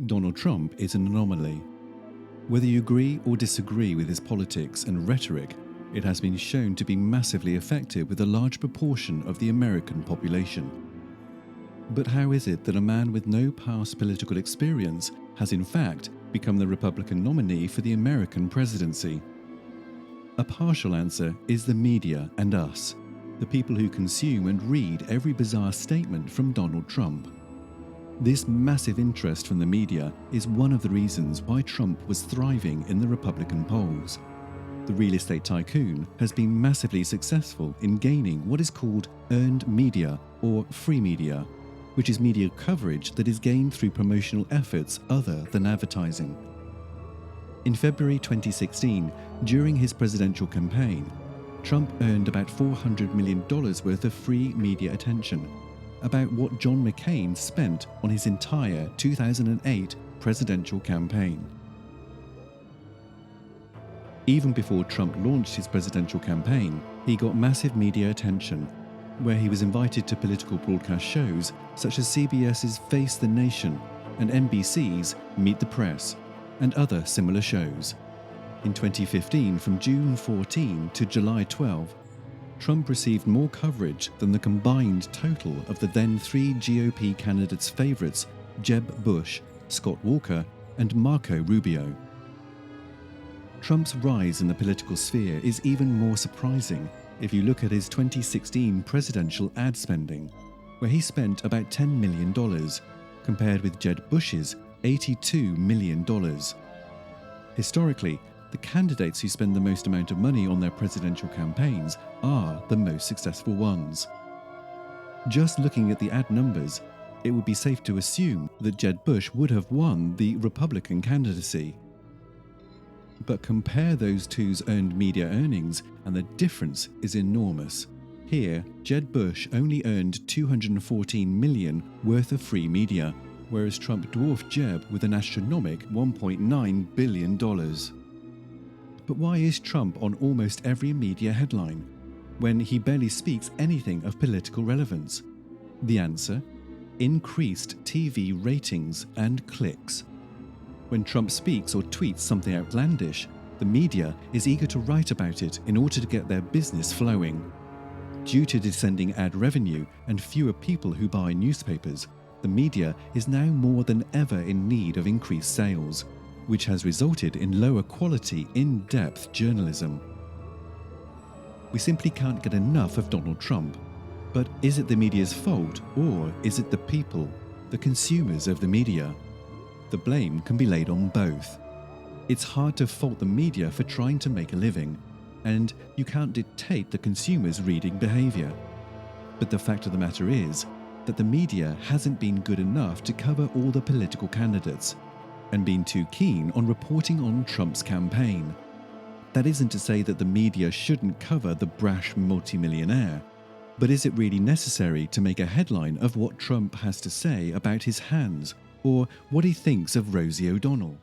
Donald Trump is an anomaly. Whether you agree or disagree with his politics and rhetoric, it has been shown to be massively effective with a large proportion of the American population. But how is it that a man with no past political experience has in fact become the Republican nominee for the American presidency? A partial answer is the media and us, the people who consume and read every bizarre statement from Donald Trump. This massive interest from the media is one of the reasons why Trump was thriving in the Republican polls. The real estate tycoon has been massively successful in gaining what is called earned media or free media, which is media coverage that is gained through promotional efforts other than advertising. In February 2016, during his presidential campaign, Trump earned about $400 million worth of free media attention, about what John McCain spent on his entire 2008 presidential campaign. Even before Trump launched his presidential campaign, he got massive media attention, where he was invited to political broadcast shows such as CBS's Face the Nation and NBC's Meet the Press, and other similar shows. In 2015, from June 14 to July 12, Trump received more coverage than the combined total of the then three GOP candidates' favourites, Jeb Bush, Scott Walker, and Marco Rubio. Trump's rise in the political sphere is even more surprising if you look at his 2016 presidential ad spending, where he spent about $10 million, compared with Jeb Bush's $82 million. Historically, the candidates who spend the most amount of money on their presidential campaigns are the most successful ones. Just looking at the ad numbers, it would be safe to assume that Jeb Bush would have won the Republican candidacy. But compare those two's earned media earnings and the difference is enormous. Here, Jeb Bush only earned $214 million worth of free media, whereas Trump dwarfed Jeb with an astronomical $1.9 billion. But why is Trump on almost every media headline, when he barely speaks anything of political relevance? The answer? Increased TV ratings and clicks. When Trump speaks or tweets something outlandish, the media is eager to write about it in order to get their business flowing. Due to descending ad revenue and fewer people who buy newspapers, the media is now more than ever in need of increased sales, which has resulted in lower quality, in-depth journalism. We simply can't get enough of Donald Trump. But is it the media's fault, or is it the people, the consumers of the media? The blame can be laid on both. It's hard to fault the media for trying to make a living, and you can't dictate the consumer's reading behavior. But the fact of the matter is that the media hasn't been good enough to cover all the political candidates, and been too keen on reporting on Trump's campaign. That isn't to say that the media shouldn't cover the brash multimillionaire, but is it really necessary to make a headline of what Trump has to say about his hands, or what he thinks of Rosie O'Donnell?